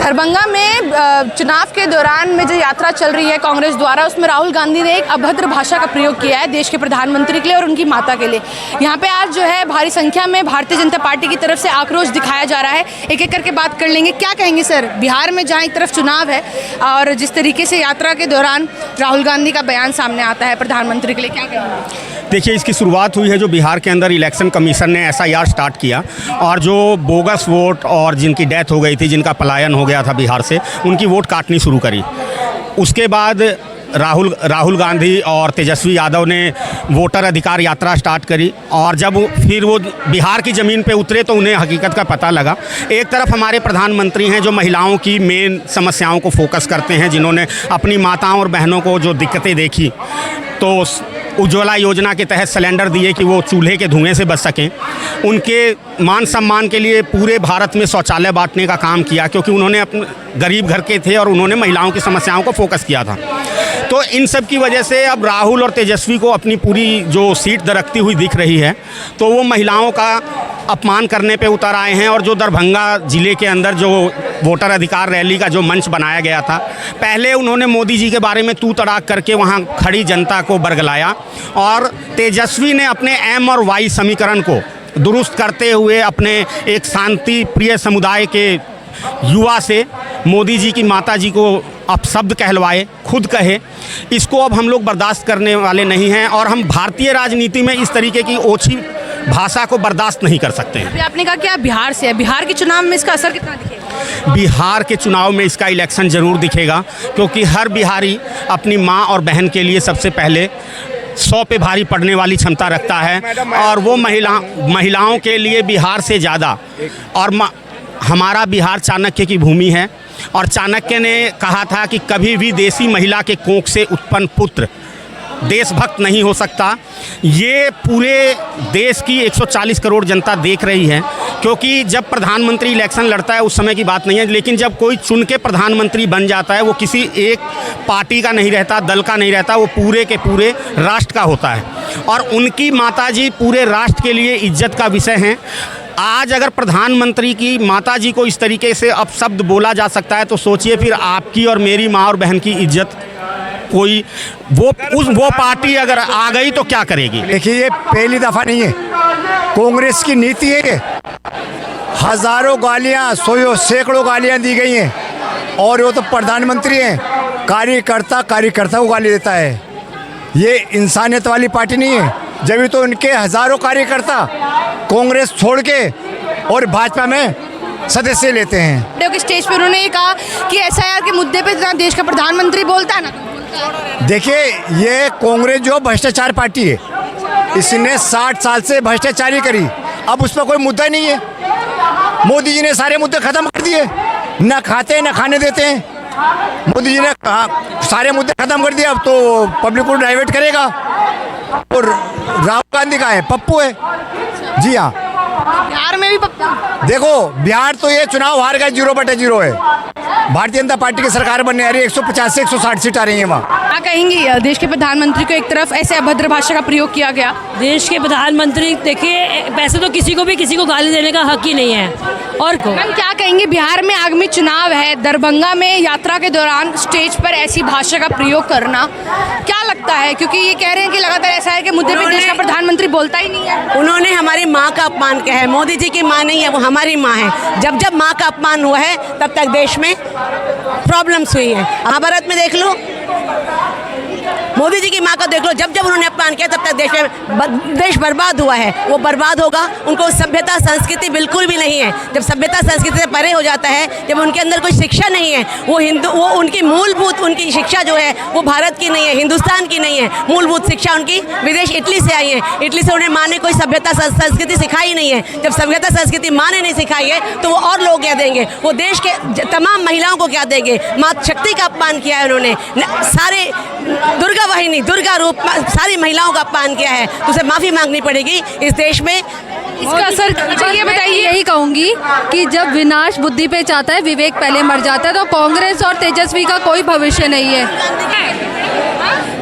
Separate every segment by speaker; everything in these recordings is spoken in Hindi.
Speaker 1: दरभंगा में चुनाव के दौरान में जो यात्रा चल रही है कांग्रेस द्वारा, उसमें राहुल गांधी ने एक अभद्र भाषा का प्रयोग किया है देश के प्रधानमंत्री के लिए और उनकी माता के लिए। यहाँ पे आज जो है भारी संख्या में भारतीय जनता पार्टी की तरफ से आक्रोश दिखाया जा रहा है। एक एक करके बात कर लेंगे। क्या कहेंगे सर, बिहार में जहाँ एक तरफ चुनाव है और जिस तरीके से यात्रा के दौरान राहुल गांधी का बयान सामने आता है प्रधानमंत्री के लिए, क्या कहेंगे?
Speaker 2: देखिए, इसकी शुरुआत हुई है जो बिहार के अंदर इलेक्शन कमीशन ने एसआईआर स्टार्ट किया और जो बोगस वोट और जिनकी डेथ हो गई थी, जिनका पलायन हो गया था बिहार से, उनकी वोट काटनी शुरू करी। उसके बाद राहुल गांधी और तेजस्वी यादव ने वोटर अधिकार यात्रा स्टार्ट करी और जब फिर वो बिहार की ज़मीन पे उतरे तो उन्हें हकीकत का पता लगा। एक तरफ हमारे प्रधानमंत्री हैं जो महिलाओं की मेन समस्याओं को फोकस करते हैं, जिन्होंने अपनी माताओं और बहनों को जो दिक्कतें देखी, तो उज्ज्वला योजना के तहत सिलेंडर दिए कि वो चूल्हे के धुएं से बच सकें। उनके मान सम्मान के लिए पूरे भारत में शौचालय बांटने का काम किया, क्योंकि उन्होंने अपने गरीब घर के थे और उन्होंने महिलाओं की समस्याओं को फोकस किया था। तो इन सब की वजह से अब राहुल और तेजस्वी को अपनी पूरी जो सीट दरकती हुई दिख रही है, तो वो महिलाओं का अपमान करने पे उतर आए हैं। और जो दरभंगा ज़िले के अंदर जो वोटर अधिकार रैली का जो मंच बनाया गया था, पहले उन्होंने मोदी जी के बारे में तू तड़ाक करके वहाँ खड़ी जनता को बरगलाया और तेजस्वी ने अपने एम और वाई समीकरण को दुरुस्त करते हुए अपने एक शांति प्रिय समुदाय के युवा से मोदी जी की माता जी को अपशब्द कहलवाए, खुद कहे। इसको अब हम लोग बर्दाश्त करने वाले नहीं हैं और हम भारतीय राजनीति में इस तरीके की ओछी भाषा को बर्दाश्त नहीं कर सकते हैं।
Speaker 1: अभी आपने कहा कि आप बिहार से है, बिहार के चुनाव में इसका असर कितना दिखेगा?
Speaker 2: बिहार के चुनाव में इसका इलेक्शन ज़रूर दिखेगा, क्योंकि हर बिहारी अपनी माँ और बहन के लिए सबसे पहले 100 पे भारी पड़ने वाली क्षमता रखता है और वो महिलाओं के लिए बिहार से ज़्यादा। और हमारा बिहार चाणक्य की भूमि है और चाणक्य ने कहा था कि कभी भी देसी महिला के कोख से उत्पन्न पुत्र देशभक्त नहीं हो सकता। ये पूरे देश की 140 करोड़ जनता देख रही है, क्योंकि जब प्रधानमंत्री इलेक्शन लड़ता है उस समय की बात नहीं है, लेकिन जब कोई चुन के प्रधानमंत्री बन जाता है वो किसी एक पार्टी का नहीं रहता, दल का नहीं रहता, वो पूरे के पूरे राष्ट्र का होता है। और उनकी माताजी पूरे राष्ट्र के लिए इज्जत का विषय हैं। आज अगर प्रधानमंत्री की माताजी को इस तरीके से अपशब्द बोला जा सकता है, तो सोचिए फिर आपकी और मेरी माँ और बहन की इज्जत कोई वो पार्टी अगर आ गई तो क्या करेगी?
Speaker 3: देखिए, ये पहली दफ़ा नहीं है, कांग्रेस की नीति है ये। हज़ारों गालियाँ, सैकड़ों गालियाँ दी गई हैं और वो तो प्रधानमंत्री हैं, कार्यकर्ता को गाली देता है। ये इंसानियत वाली पार्टी नहीं है। जब तो उनके हज़ारों कार्यकर्ता कांग्रेस छोड़ के और भाजपा में सदस्य लेते हैं।
Speaker 1: के स्टेज पर उन्होंने ये कहा कि एसआईआर के मुद्दे पे जहाँ देश का प्रधानमंत्री बोलता है ना।
Speaker 3: देखिए, ये कांग्रेस जो भ्रष्टाचार पार्टी है, इसने 60 साल से भ्रष्टाचारी करी, अब उस पर कोई मुद्दा नहीं है। मोदी जी ने सारे मुद्दे खत्म कर दिए, ना खाते ना खाने देते हैं। मोदी जी ने सारे मुद्दे खत्म कर दिए, अब तो पब्लिक को डाइवर्ट करेगा। और राहुल गांधी का है, पप्पू है। जी हाँ,
Speaker 1: बिहार में भी पप्पू।
Speaker 3: देखो, बिहार तो ये चुनाव हार गया, 0/0 है। भारतीय जनता पार्टी की सरकार बनने आ रही है, 150 से 160 सीट आ रही है वहाँ।
Speaker 1: क्या कहेंगी, देश के प्रधानमंत्री को एक तरफ ऐसे अभद्र भाषा का प्रयोग किया गया?
Speaker 4: देश के प्रधानमंत्री, देखिए, वैसे तो किसी को गाली देने का हक ही नहीं है। और
Speaker 1: मैम, क्या कहेंगे, बिहार में आगामी चुनाव है, दरभंगा में यात्रा के दौरान स्टेज पर ऐसी भाषा का प्रयोग करना क्या लगता है? क्योंकि ये कह रहे हैं कि लगातार एसआईआर के मुद्दे पे देश का प्रधानमंत्री बोलता ही नहीं है।
Speaker 5: उन्होंने हमारी माँ का अपमान किया है। मोदी जी की माँ नहीं है, वो हमारी माँ है। जब जब माँ का अपमान हुआ है तब तक देश में प्रॉब्लम्स हुई है। महाभारत में देख लो, मोदी जी की माँ का देख लो, जब जब उन्होंने अपमान किया तब तक देश बर्बाद हुआ है। वो बर्बाद होगा। उनको सभ्यता संस्कृति बिल्कुल भी नहीं है। जब सभ्यता संस्कृति से परे हो जाता है, जब उनके अंदर कोई शिक्षा नहीं है, वो उनकी मूलभूत उनकी शिक्षा जो है वो भारत की नहीं है, हिंदुस्तान की नहीं है। मूलभूत शिक्षा उनकी विदेश इटली से आई है। इटली से उन्हें माँ ने कोई सभ्यता संस्कृति सिखाई नहीं है। जब सभ्यता संस्कृति माँ ने नहीं सिखाई है तो वो और लोग क्या देंगे? वो देश के तमाम महिलाओं को क्या देंगे? माँ शक्ति का अपमान किया है उन्होंने, सारे दुर्गा रूप सारी महिलाओं का अपमान किया है, तो उसे माफ़ी मांगनी पड़ेगी इस देश में।
Speaker 1: इसका असर ये बताइए।
Speaker 6: यही कहूँगी कि जब विनाश बुद्धि पे चाहता है, विवेक पहले मर जाता है, तो कांग्रेस और तेजस्वी का कोई भविष्य नहीं है।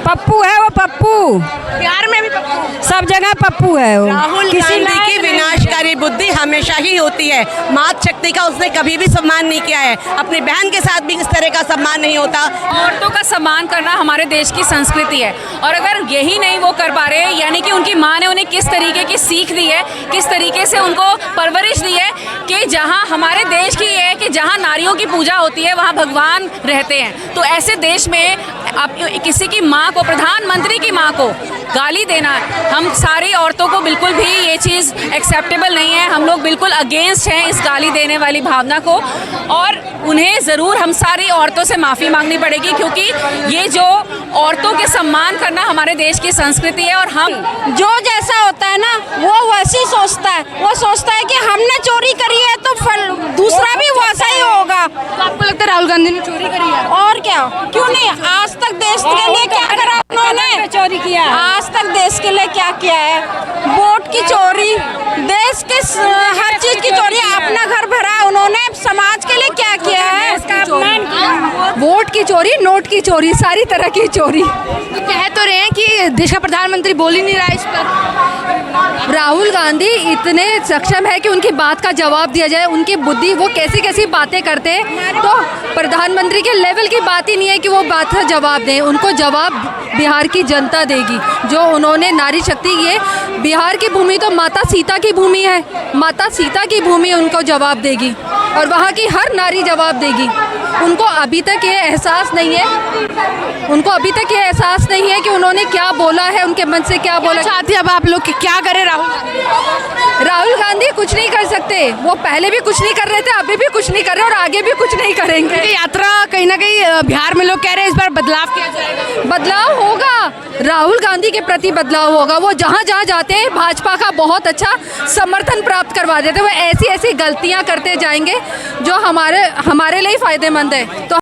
Speaker 7: पप्पू है वो, पप्पू
Speaker 1: बिहार में भी पप्पू।
Speaker 7: सब जगह पप्पू है वो।
Speaker 5: राहुल गांधी की विनाशकारी बुद्धि हमेशा ही होती है। मातृशक्ति का उसने कभी भी सम्मान नहीं किया है, अपनी बहन के साथ भी इस तरह का सम्मान नहीं होता।
Speaker 8: औरतों का सम्मान करना हमारे देश की संस्कृति है, और अगर यही नहीं वो कर पा रहे, यानी कि उनकी माँ ने उन्हें किस तरीके की सीख दी है, किस तरीके से उनको परवरिश दी है कि जहाँ हमारे देश की है कि जहाँ नारियों की पूजा होती है वहाँ भगवान रहते हैं, तो ऐसे देश में अब किसी की माँ को, प्रधानमंत्री की माँ को गाली देना, हम सारी औरतों को बिल्कुल भी ये चीज़ एक्सेप्टेबल नहीं है। हम लोग बिल्कुल अगेंस्ट हैं इस गाली देने वाली भावना को, और उन्हें ज़रूर हम सारी औरतों से माफ़ी मांगनी पड़ेगी, क्योंकि ये जो औरतों के सम्मान करना हमारे देश की संस्कृति है। और हम
Speaker 7: जो जैसा होता है ना वो वैसे सोचता है, वो सोचता है कि हमने चोरी करी है तो दूसरा भी वैसा ही होगा।
Speaker 1: तो आपको लगता है राहुल गांधी ने चोरी करी है?
Speaker 7: और क्या, क्यों नहीं? आज तक देश के लिए क्या करा उन्होंने? चोरी किया। आज तक देश के लिए क्या किया है? वोट की चोरी, देश के हर चीज की चोरी, अपना घर भरा उन्होंने, समाज के लिए क्या किया है?
Speaker 6: वोट की चोरी, नोट की चोरी, सारी तरह की चोरी।
Speaker 1: तो कह तो रहे हैं कि देश का प्रधानमंत्री बोल ही नहीं रहा है इस पर।
Speaker 6: राहुल गांधी इतने सक्षम है कि उनकी बात का जवाब दिया जाए, उनकी बुद्धि, वो कैसी कैसी बातें करते हैं, तो प्रधानमंत्री के लेवल की बात ही नहीं है कि वो बात का जवाब दें। उनको जवाब बिहार की जनता देगी, जो उन्होंने नारी शक्ति ये बिहार की भूमि तो माता सीता की भूमि है, माता सीता की भूमि उनको जवाब देगी, और वहाँ की हर नारी जवाब देगी। उनको अभी तक ये एहसास नहीं है, उनको अभी तक ये एहसास नहीं है कि उन्होंने क्या बोला है, उनके मन से क्या बोला।
Speaker 1: चाहते अब आप लोग क्या करें
Speaker 6: राहुल गांधी कुछ नहीं कर सकते, वो पहले भी कुछ नहीं कर रहे थे, अभी भी कुछ नहीं कर रहे और आगे भी कुछ नहीं करेंगे।
Speaker 1: यात्रा कहीं ना कहीं बिहार में लोग कह रहे हैं इस बार बदलाव किया जाएगा।
Speaker 6: बदलाव होगा, राहुल गांधी के प्रति बदलाव होगा। वो जहाँ जहाँ जाते हैं भाजपा का बहुत अच्छा समर्थन प्राप्त करवा देते हैं। वो ऐसी ऐसी गलतियाँ करते जाएंगे जो हमारे लिए फ़ायदेमंद है। तो